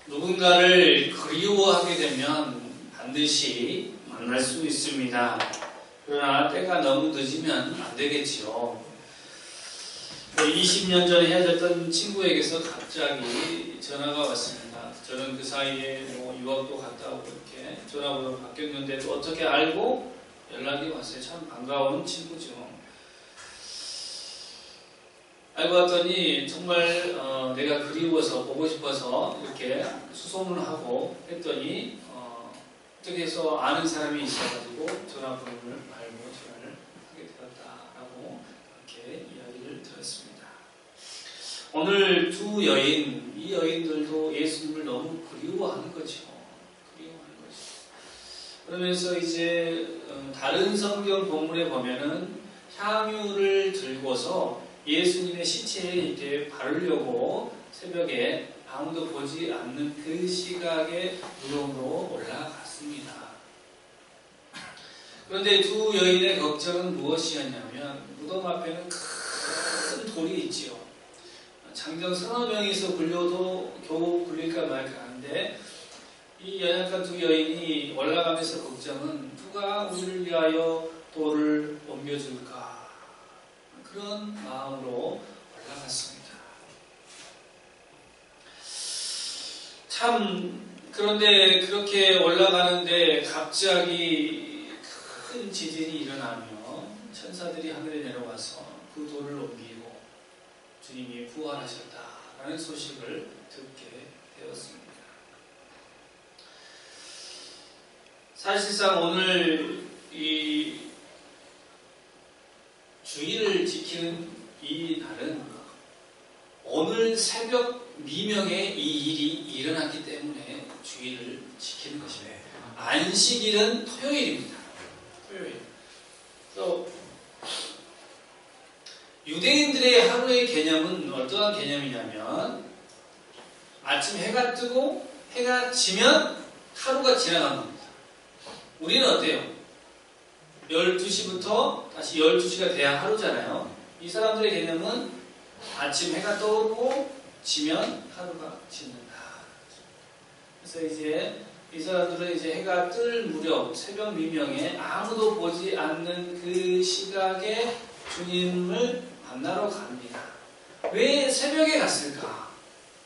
누군가를 그리워하게 되면 반드시 만날 수 있습니다. 그러나 때가 너무 늦으면 안 되겠지요. 20년 전에 헤어졌던 친구에게서 갑자기 전화가 왔습니다. 저는 그 사이에 유학도 갔다 오고 이렇게 전화번호가 바뀌었는데도 어떻게 알고 연락이 왔어요. 참 반가운 친구죠. 알고 봤더니 정말 내가 그리워서 보고 싶어서 이렇게 수소문하고 했더니 어떻게 해서 아는 사람이 있어가지고 전화번호를 알고 전화를 하게 되었다라고 이렇게 이야기를 들었습니다. 오늘 두 여인, 이 여인들도 예수님을 너무 그리워하는 거죠. 그러면서 이제 다른 성경 본문에 보면은 향유를 들고서 예수님의 시체에 이렇게 바르려고 새벽에 아무도 보지 않는 그 시각에 무덤으로 올라갔습니다. 그런데 두 여인의 걱정은 무엇이었냐면 무덤 앞에는 큰 돌이 있지요. 장정 서너 명이서 굴려도 겨우 굴릴까 말까 하는데 이 연약한 두 여인이 올라가면서 걱정은 누가 우리를 위하여 돌을 옮겨줄까 그런 마음으로 올라갔습니다. 참 그런데 그렇게 올라가는데 갑자기 큰 지진이 일어나며 천사들이 하늘에 내려와서 그 돌을 옮기고 주님이 부활하셨다라는 소식을 듣게 되었습니다. 사실상 오늘 이 주일을 지키는 이 날은 오늘 새벽 미명에 이 일이 일어났기 때문에 주일을 지키는 것입니다. 안식일은 토요일입니다. 토요일. 또 유대인들의 하루의 개념은 어떠한 개념이냐면 아침 해가 뜨고 해가 지면 하루가 지나간 겁니다. 우리는 어때요? 12시부터 다시 12시가 돼야 하루잖아요. 이 사람들의 개념은 아침 해가 떠오르고 지면 하루가 지는다. 그래서 이제 이 사람들은 이제 해가 뜰 무렵 새벽 미명에 아무도 보지 않는 그 시각에 주님을 만나러 갑니다. 왜 새벽에 갔을까?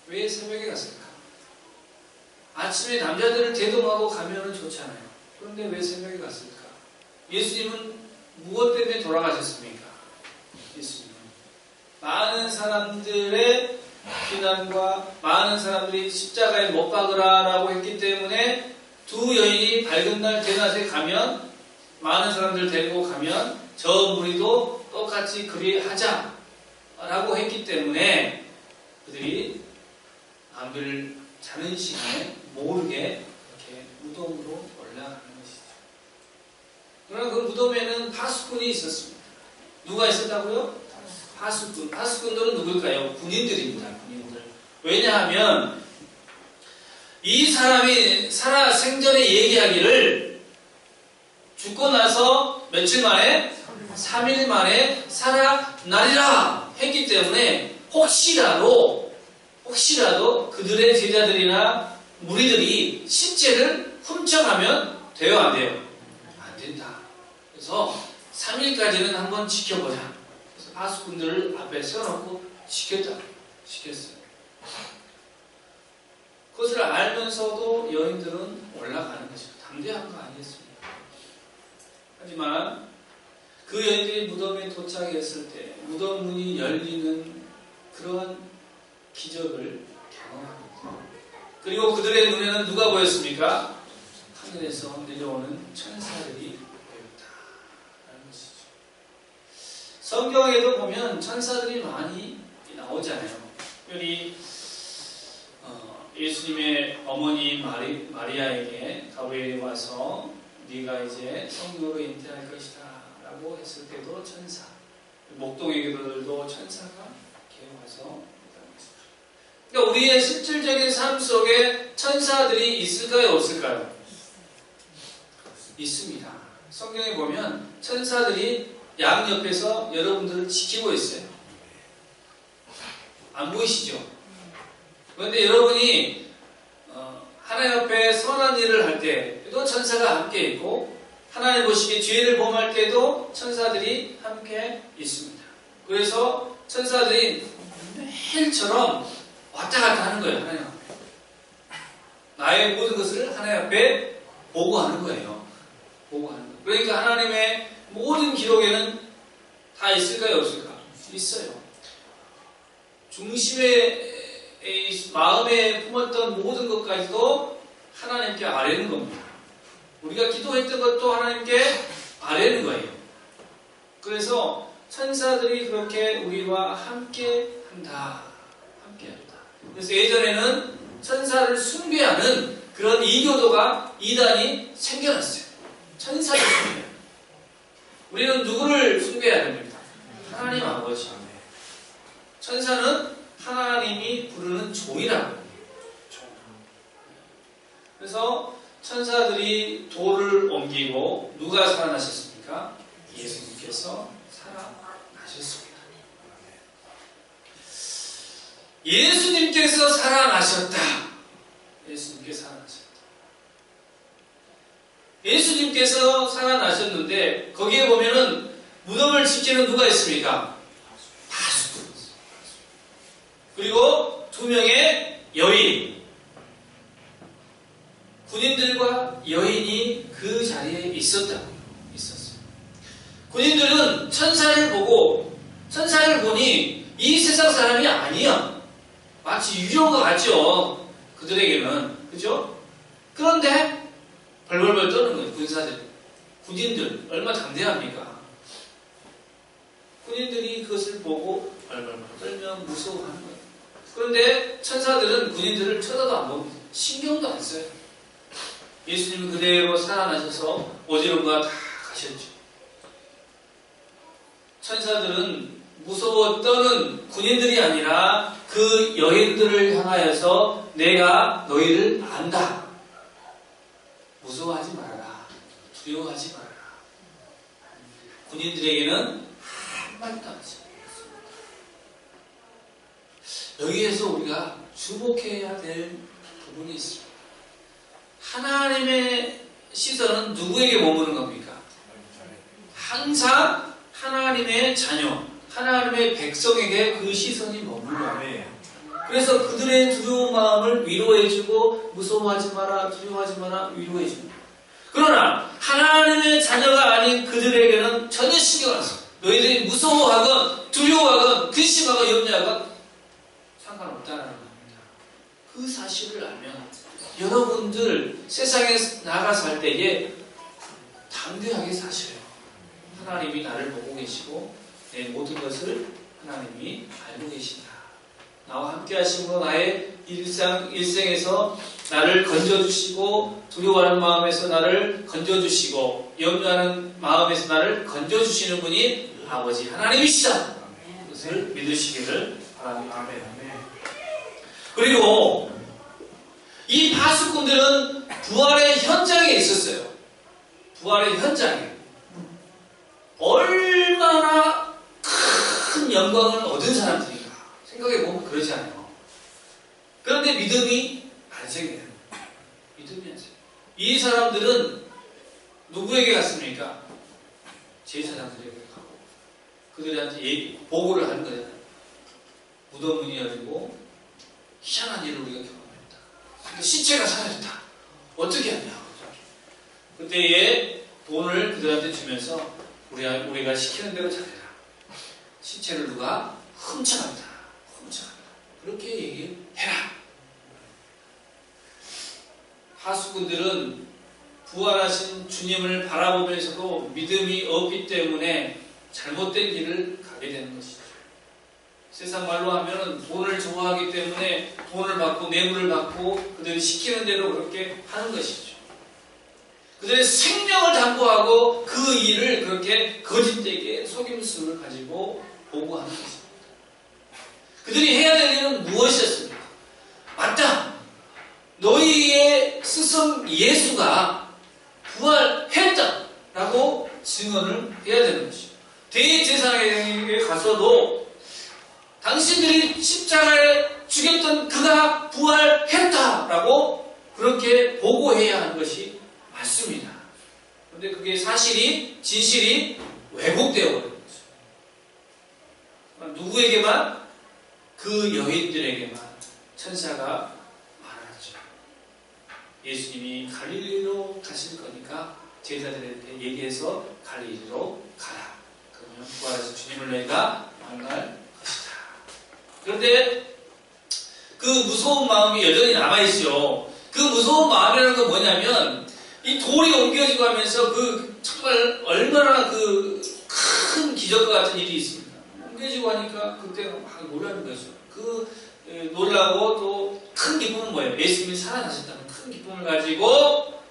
왜 새벽에 갔을까? 아침에 남자들을 대동하고 가면 좋잖아요. 그런데 왜 새벽에 갔을까? 예수님은 무엇 때문에 돌아가셨습니까? 예수님은 많은 사람들의 비난과 많은 사람들이 십자가에 못 박으라라고 했기 때문에 두 여인이 밝은 날 대낮에 가면 많은 사람들 데리고 가면 저 무리도 똑같이 그리하자라고 했기 때문에 그들이 안배를 자는 시간에 모르게 이렇게 무덤으로 올라가는 것이죠. 그러나 그 무덤에는 파수꾼이 있었습니다. 누가 있었다고요? 파수꾼. 파수꾼들은 누굴까요? 군인들입니다. 군인들. 왜냐하면 이 사람이 살아 생전에 얘기하기를 죽고 나서 며칠 만에 3일 만에 살아나리라 했기 때문에 혹시라도 그들의 제자들이나 무리들이 시체를 훔쳐가면 돼요, 안 돼요? 안 된다. 그래서 3일까지는 한번 지켜보자. 그래서 파수꾼들을 앞에 세워놓고 지켰어요. 그것을 알면서도 여인들은 올라가는 것이죠. 담대한 거 아니겠습니까? 하지만 그 여인들이 무덤에 도착했을 때 무덤 문이 열리는 그러한 기적을 경험합니다. 그리고 그들의 눈에는 누가 보였습니까? 하늘에서 내려오는 천사들이 보였다라는 것이죠. 성경에도 보면 천사들이 많이 나오잖아요. 특별히 예수님의 어머니 마리아에게 가브리엘이 와서 네가 이제 성령으로 잉태할 것이다 라고 했을 때도 천사, 목동에게도 천사가 이렇게 와서 그러니까 우리의 실질적인 삶 속에 천사들이 있을까요? 없을까요? 있습니다. 성경에 보면 천사들이 양옆에서 여러분들을 지키고 있어요. 안 보이시죠? 그런데 여러분이 하나님 앞에 선한 일을 할 때도 천사가 함께 있고, 하나님 보시기에 죄를 범할 때도 천사들이 함께 있습니다. 그래서 천사들이 매일처럼 왔다 갔다 하는 거예요. 하나님 앞에. 나의 모든 것을 하나님 앞에 보고하는 거예요. 보고하는 거예요. 그러니까 하나님의 모든 기록에는 다 있을까요? 없을까? 있어요. 중심에 마음에 품었던 모든 것까지도 하나님께 아뢰는 겁니다. 우리가 기도했던 것도 하나님께 아뢰는 거예요. 그래서 천사들이 그렇게 우리와 함께 한다. 함께 한다. 그래서 예전에는 천사를 숭배하는 그런 이교도가 이단이 생겨났어요. 천사를 숭배해요. 우리는 누구를 숭배해야 됩니까? 하나님 아버지. 천사는 하나님이 부르는 종이라고. 그래서 천사들이 돌을 옮기고 누가 살아나셨습니까? 예수님께서 살아나셨습니다. 예수님께서 살아나셨다. 예수님께서 살아나셨다. 예수님께서 살아나셨는데 거기에 보면은 무덤을 지키는 누가 있습니까? 바수꾼. 그리고 2명의 여인. 군인들과 여인이 그 자리에 있었어요. 군인들은 천사를 보니 이 세상 사람이 아니야. 마치 유령과 같죠. 그들에게는. 그죠? 그런데 벌벌벌 떠는 거예요. 군사들. 군인들. 얼마나 담대합니까? 군인들이 그것을 보고 벌벌벌 떨며 무서워하는 거예요. 그런데 천사들은 군인들을 쳐다도 안 보고 신경도 안 써요. 예수님은 그대로 살아나셔서 어디론가 다 가셨죠. 천사들은 무서워 떠는 군인들이 아니라 그 여인들을 향하여서 내가 너희를 안다. 무서워하지 말아라. 두려워하지 말아라. 군인들에게는 한마디도 안 했습니다. 여기에서 우리가 주목해야 될 부분이 있습니다. 하나님의 시선은 누구에게 머무는 겁니까? 항상 하나님의 자녀, 하나님의 백성에게 그 시선이 머물러요. 그래서 그들의 두려운 마음을 위로해주고 무서워하지 마라, 두려워하지 마라, 위로해줍니다. 그러나 하나님의 자녀가 아닌 그들에게는 전혀 신경 안 써요. 너희들이 무서워하건 두려워하건 근심하건 염려하건 상관없다는 겁니다. 그 사실을 알면 여러분들 세상에 나가 살 때에 담대하게 사셔요. 하나님이 나를 보고 계시고 내 모든 것을 하나님이 알고 계신다. 나와 함께 하심으로 나의 일생에서 나를 건져주시고 두려워하는 마음에서 나를 건져주시고 염려하는 마음에서 나를 건져주시는 분이 아버지 하나님이시다. 그것을 믿으시기를 바랍니다. 그리고 이 파수꾼들은 부활의 현장에 있었어요. 부활의 현장에. 얼마나 큰 영광을 얻은 사람들인가. 생각해보면 그러지 않아요. 그런데 믿음이 안 생겨요. 믿음이 안 생겨요. 이 사람들은 누구에게 갔습니까? 제사장들에게 가고 그들한테 보고를 하는 거잖아요. 무덤 문이 열리고 희한한 일을 우리가 경험했다. 근데 시체가 사라졌다. 어떻게 하냐. 그때에 돈을 그들한테 주면서 우리가 시키는 대로 잘해라. 시체를 누가 훔쳐간다. 그렇게 얘기해라. 하수꾼들은 부활하신 주님을 바라보면서도 믿음이 없기 때문에 잘못된 길을 가게 되는 것이죠. 세상 말로 하면 돈을 좋아하기 때문에 돈을 받고 뇌물을 받고 그들이 시키는 대로 그렇게 하는 것이죠. 그들의 생명을 담보하고 그 일을 그렇게 거짓되게 속임수를 가지고 보고하는 것입니다. 그들이 해야 될 일은 무엇이었습니까? 맞다! 너희의 스승 예수가 부활했다! 라고 증언을 해야 되는 것이죠. 대제사장에게 가서도 당신들이 십자가에 죽였던 그가 부활했다! 라고 그렇게 보고해야 하는 것이 맞습니다. 그런데 그게 사실이, 진실이 왜곡되어 버린 거죠. 누구에게만? 그 여인들에게만 천사가 말하죠. 예수님이 갈릴리로 가실 거니까 제자들한테 얘기해서 갈릴리로 가라. 그러면 부활하신 주님을 너희가 만날 것이다. 그런데 그 무서운 마음이 여전히 남아있죠. 그 무서운 마음이라는 건 뭐냐면 이 돌이 옮겨지고 하면서 그 정말 얼마나 그 큰 기적과 같은 일이 있습니다. 옮겨지고 하니까 그때 막 놀라는 거죠. 그 놀라고 또 큰 기쁨은 뭐예요? 예수님이 살아나셨다는 큰 기쁨을 가지고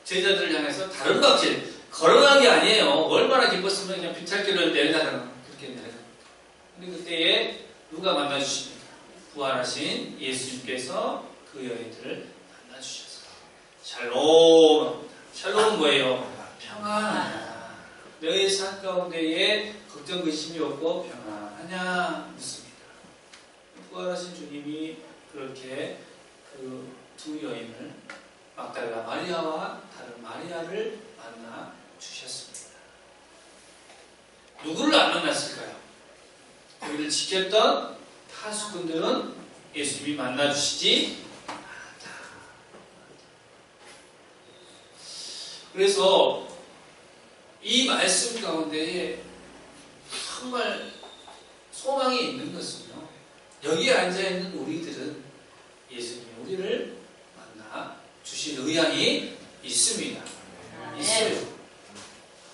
제자들을 향해서 다른 박질 걸어간 게 아니에요. 얼마나 기뻤으면 그냥 빗살길을 내려다가 그렇게 내려가. 근데 그때에 누가 만나주십니까? 부활하신 예수님께서 그 여인들을 만나주셔서 샬롬. 샬롬은 뭐예요? 평안하냐. 너희 삶 가운데에 걱정 근심이 없고 평안하냐 묻습니다. 부활하신 주님이 그렇게 그 두 여인을 막달라 마리아와 다른 마리아를 만나 주셨습니다. 누구를 안 만났을까요? 그들을 지켰던 하수꾼들은 예수님이 만나 주시지 않았다. 그래서 이 말씀 가운데에 정말 소망이 있는 것은요. 여기에 앉아있는 우리들은 예수님이 우리를 만나 주실 의향이 있습니다. 있어요.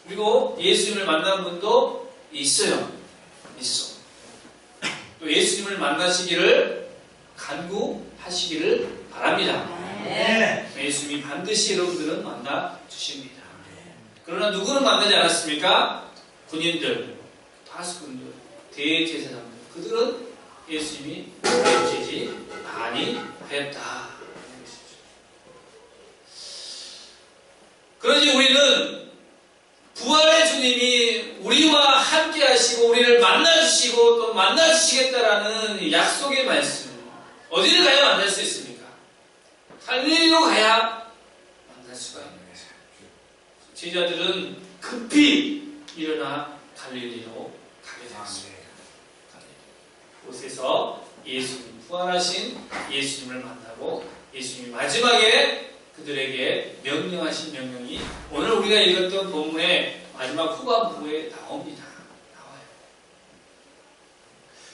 그리고 예수님을 만난 분도 있어요. 있어. 또 예수님을 만나시기를 간구하시기를 바랍니다. 예수님이 반드시 여러분들은 만나 주십니다. 그러나 누구는 만나지 않았습니까? 군인들, 파수꾼들, 대제사장들, 그들은 예수님이 뵙지 아니하였다. 그러지 우리는 부활의 주님이 우리와 함께 하시고 우리를 만나주시고 또 만나주시겠다라는 약속의 말씀, 어디를 가야 만날 수 있습니까? 갈릴리로 가야 만날 수가 있는 거죠. 제자들은 급히 일어나 갈릴리로 가게 되었습니다. 그곳에서 예수님, 부활하신 예수님을 만나고 예수님이 마지막에 그들에게 명령하신 명령이 오늘 우리가 읽었던 본문의 마지막 후반부에 나옵니다. 나와요.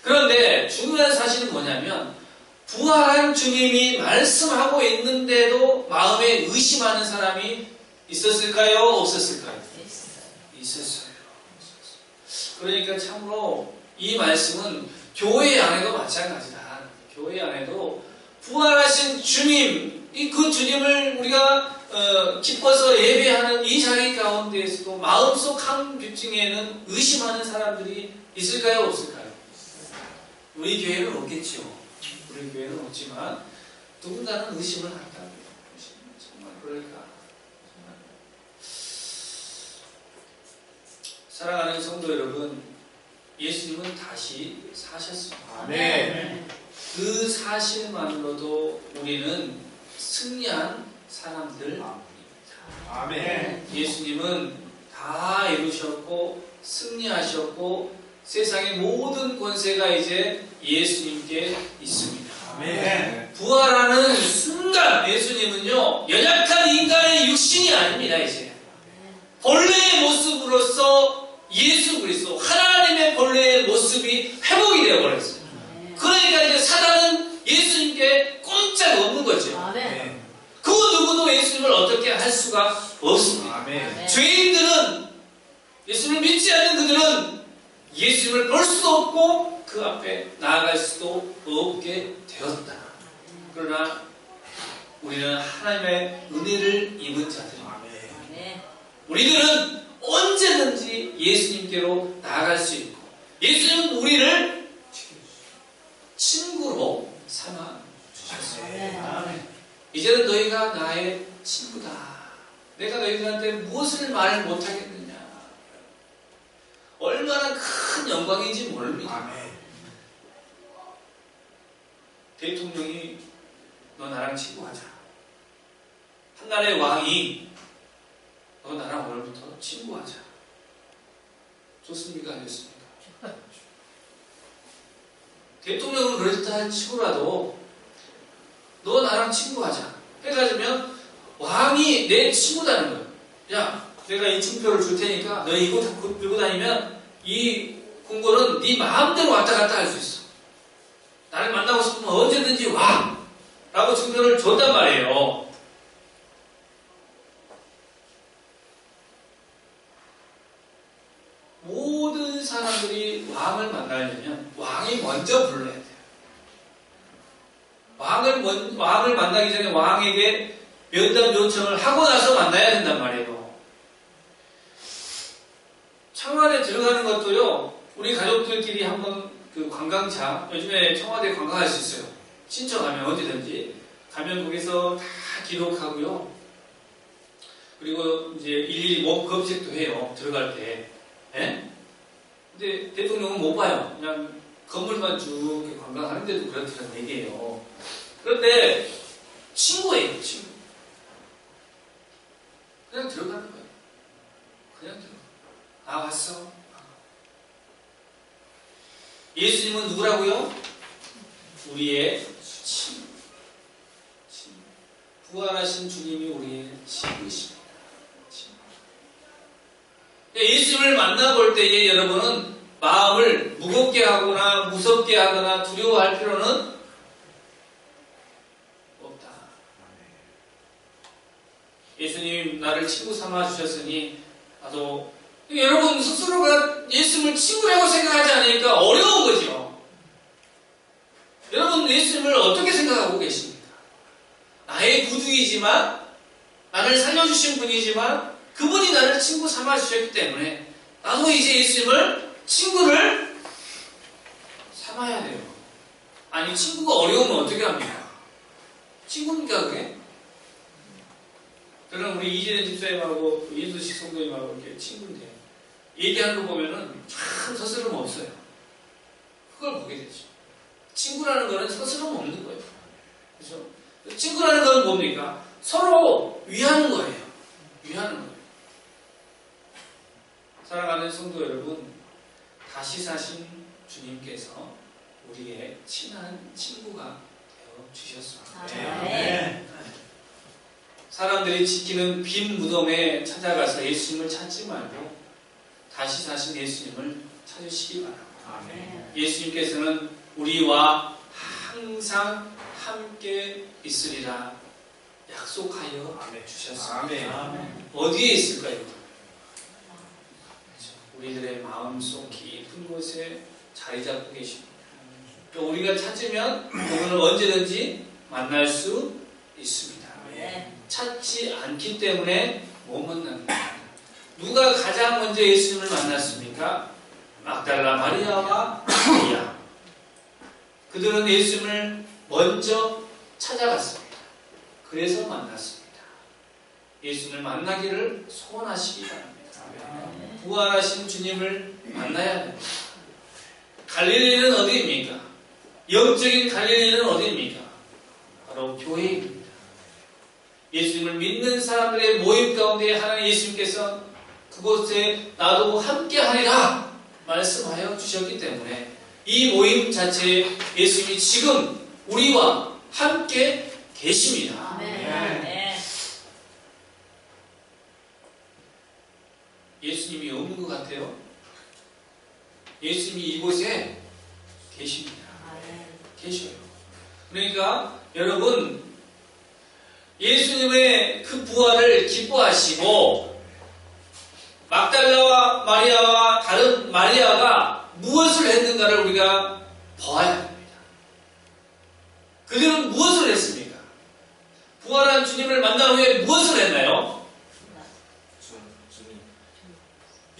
그런데 중요한 사실은 뭐냐면 부활한 주님이 말씀하고 있는데도 마음에 의심하는 사람이 있었을까요? 없었을까요? 있었어요. 그러니까 참으로 이 말씀은 교회 안에도 마찬가지다. 교회 안에도 부활하신 주님, 그 주님을 우리가 기뻐서 예배하는 이 자리 가운데에서도 마음속 한뷰층에는 의심하는 사람들이 있을까요? 없을까요? 우리 교회는 없겠죠. 우리 교회는 없지만 누군가는 의심을 한다고요. 정말 그럴까? 정말. 사랑하는 성도 여러분, 예수님은 다시 사셨습니다. 아멘. 그 사실만으로도 우리는 승리한 사람들입니다. 아멘. 예수님은 다 이루셨고 승리하셨고 세상의 모든 권세가 이제 예수님께 있습니다. 아멘. 부활하는 순간 예수님은요, 연약한 인간의 육신이 아닙니다. 이제 본래의 모습으로서 예수 그리스도 하나님의 본래의 모습이 회복이 되어버렸어요. 그러니까 이제 사단은 예수님께 꼼짝 없는 거죠. 아멘. 그 누구도 예수님을 어떻게 할 수가 없습니다. 아멘. 죄인들은, 예수님을 믿지 않는 그들은 예수님을 볼 수도 없고 그 앞에 나아갈 수도 없게 되었다. 그러나 우리는 하나님의 은혜를 입은 자들입니다. 우리들은 언제든지 예수님께로 나아갈 수 있고 예수님은 우리를 친구로 삼아 주셨어요. 이제는 너희가 나의 친구다. 내가 너희들한테 무엇을 말 못하겠느냐. 얼마나 큰 영광인지 모릅니다. 대통령이 너 나랑 친구하자. 한나라의 왕이 너 나랑 오늘부터 친구하자. 좋습니까? 안 좋습니까? 대통령은 그렇다 치고라도 너 나랑 친구하자 해가지면 왕이 내 친구다는 거예요. 야, 내가 이 증표를 줄 테니까 너 이거 들고 다니면 이 궁궐은 네 마음대로 왔다 갔다 할 수 있어. 나를 만나고 싶으면 언제든지 와! 라고 증표를 줬단 말이에요. 모든 사람들이 왕을 만나려면 왕이 먼저 불러야 돼요. 왕을 만나기 전에 왕에게 면담 요청을 하고 나서 만나야 된단 말이에요. 청와대 들어가는 것도요, 우리 가족들끼리 한번 그 관광차, 요즘에 청와대 관광할 수 있어요. 신청하면 언제든지. 가면 거기서 다 기록하고요. 그리고 이제 일일이 몸 검색도 해요. 들어갈 때. 예? 근데 대통령은 못 봐요. 그냥 건물만 쭉 이렇게 관광하는데도 그렇다는 얘기예요. 그런데 친구예요, 친구. 그냥 들어가는 거예요. 그냥 들어가. 아, 왔어. 예수님은 누구라고요? 우리의 친구. 부활하신 주님이 우리의 친구이십니다. 예수님을 만나볼 때에 여러분은 마음을 무겁게 하거나 무섭게 하거나 두려워할 필요는 없다. 예수님 나를 친구 삼아 주셨으니 나도, 여러분 스스로가 예수님을 친구라고 생각하지 않으니까 어려운 거죠. 여러분 예수님을 어떻게 생각하고 계십니까? 나의 구주이지만, 나를 살려주신 분이지만 그분이 나를 친구 삼아 주셨기 때문에 나도 이제 예수님을 친구를 삼아야 돼요. 아니, 친구가 어려우면 어떻게 합니까? 친구입니까 그게? 저는 우리 이재현 집사님하고 이수식 성도님하고 이렇게 친구인데 얘기하는 거 보면은 참 서스럼 없어요. 그걸 보게 되죠. 친구라는 거는 서스럼 없는 거예요. 그렇죠? 친구라는 건 뭡니까? 서로 위하는 거예요. 위하는 거예요. 사랑하는 성도 여러분, 다시 사신 주님께서 우리의 친한 친구가 되어 주셨습니다. 네. 사람들이 지키는 빈 무덤에 찾아가서 예수님을 찾지 말고 다시 사신 예수님을 찾으시기 바랍니다. 네. 예수님께서는 우리와 항상 함께 있으리라 약속하여 주셨습니다. 어디에 있을까요? 우리들의 마음속 깊은 곳에 자리 잡고 계십니다. 또 우리가 찾으면 그분을 언제든지 만날 수 있습니다. 찾지 않기 때문에 못 만납니다. 누가 가장 먼저 예수님을 만났습니까? 막달라 마리아와 마리아. 그들은 예수님을 먼저 찾아갔습니다. 그래서 만났습니다. 예수님을 만나기를 소원하시기 바랍니다. 부활하신 주님을 만나야 합니다. 갈릴리는 어디입니까? 영적인 갈릴리는 어디입니까? 바로 교회입니다. 예수님을 믿는 사람들의 모임 가운데 하나님 예수님께서 그곳에 나도 함께 하리라 말씀하여 주셨기 때문에 이 모임 자체에 예수님이 지금 우리와 함께 계십니다. 예수님이 없는 것 같아요? 예수님이 이곳에 계십니다. 계셔요. 그러니까 여러분, 예수님의 그 부활을 기뻐하시고 막달라와 마리아와 다른 마리아가 무엇을 했는가를 우리가 봐야 합니다. 그들은 무엇을 했습니까? 부활한 주님을 만난 후에 무엇을 했나요?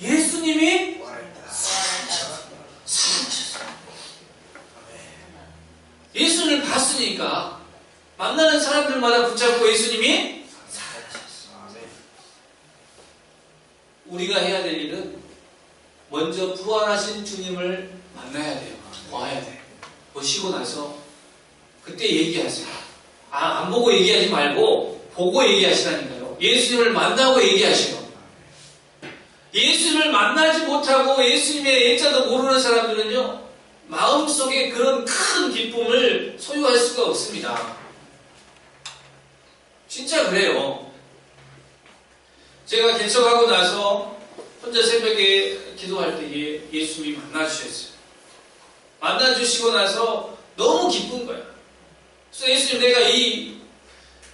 예수님이 살아나셨어요. 예수님을 봤으니까 만나는 사람들마다 붙잡고 예수님이 살아나셨어요. 우리가 해야 될 일은 먼저 부활하신 주님을 만나야 돼요. 봐야 돼요. 보시고 나서 그때 얘기하세요. 안 보고 얘기하지 말고 보고 얘기하시라니까요. 예수님을 만나고 얘기하셔요. 예수님을 만나지 못하고 예수님의 애자도 모르는 사람들은요, 마음속에 그런 큰 기쁨을 소유할 수가 없습니다. 진짜 그래요. 제가 개척하고 나서 혼자 새벽에 기도할 때에 예수님이 만나주셨어요. 만나주시고 나서 너무 기쁜 거야. 그래서 예수님, 내가 이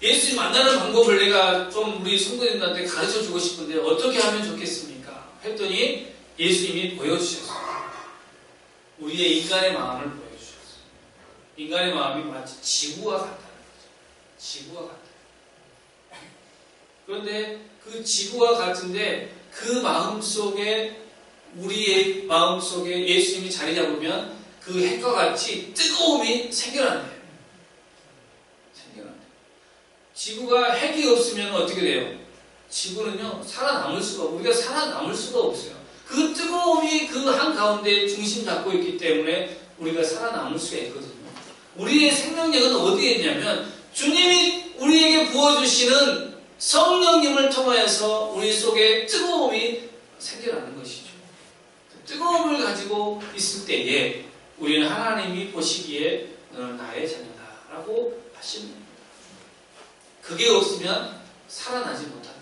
예수님 만나는 방법을 내가 좀 우리 성도님들한테 가르쳐 주고 싶은데 어떻게 하면 좋겠습니까? 했더니 예수님이 보여주셨어요. 우리의 인간의 마음을 보여주셨어요. 인간의 마음이 마치 지구와 같다는 거죠. 지구와 같다. 그런데 그 지구와 같은데 그 마음속에, 우리의 마음속에 예수님이 자리 잡으면 그 핵과 같이 뜨거움이 생겨난대요. 지구가 핵이 없으면 어떻게 돼요? 지구는요, 살아남을 수가, 우리가 살아남을 수가 없어요. 그 뜨거움이 그 한가운데 중심 잡고 있기 때문에 우리가 살아남을 수가 있거든요. 우리의 생명력은 어디에 있냐면 주님이 우리에게 부어주시는 성령님을 통하여서 우리 속에 뜨거움이 생겨나는 것이죠. 그 뜨거움을 가지고 있을 때에 우리는 하나님이 보시기에 너는 나의 자녀다 라고 하십니다. 그게 없으면 살아나지 못합니다.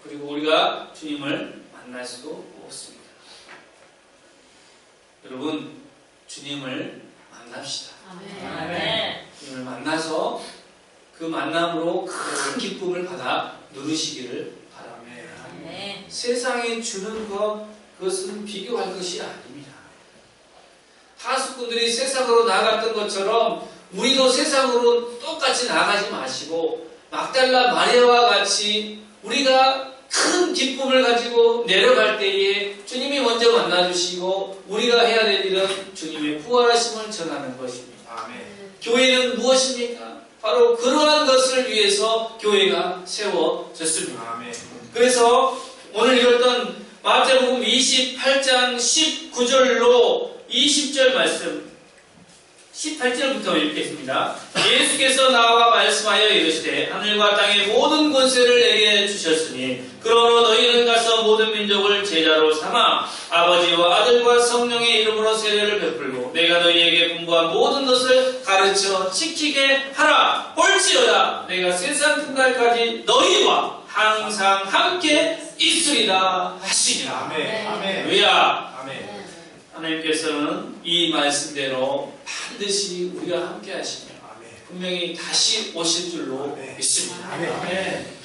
그리고 우리가 주님을 만날 수도 없습니다. 여러분, 주님을 만납시다. 아멘. 주님을 만나서 그 만남으로 큰 기쁨을 받아 누리시기를 바랍니다. 아멘. 세상에 주는 것, 그것은 비교할 것이 아닙니다. 하수꾼들이 세상으로 나갔던 것처럼 우리도 세상으로 똑같이 나가지 마시고 막달라 마리아와 같이 우리가 큰 기쁨을 가지고 내려갈 때에 주님이 먼저 만나주시고 우리가 해야 될 일은 주님의 부활하심을 전하는 것입니다. 아멘. 교회는 무엇입니까? 바로 그러한 것을 위해서 교회가 세워졌습니다. 아멘. 그래서 오늘 읽었던 마태복음 28장 19절로 20절 말씀, 18절부터 읽겠습니다. 예수께서 나와 말씀하여 이르시되 하늘과 땅의 모든 권세를 내게 주셨으니 그러므로 너희는 가서 모든 민족을 제자로 삼아 아버지와 아들과 성령의 이름으로 세례를 베풀고 내가 너희에게 분부한 모든 것을 가르쳐 지키게 하라. 볼지어다 내가 세상 끝날까지 너희와 항상 함께 있으리라 하시니라. 아멘. 아멘. 할렐루야. 아멘. 하나님께서는 이 말씀대로 반드시 우리가 함께 하시며 아멘. 분명히 다시 오실 줄로 아멘. 믿습니다. 아멘. 아멘.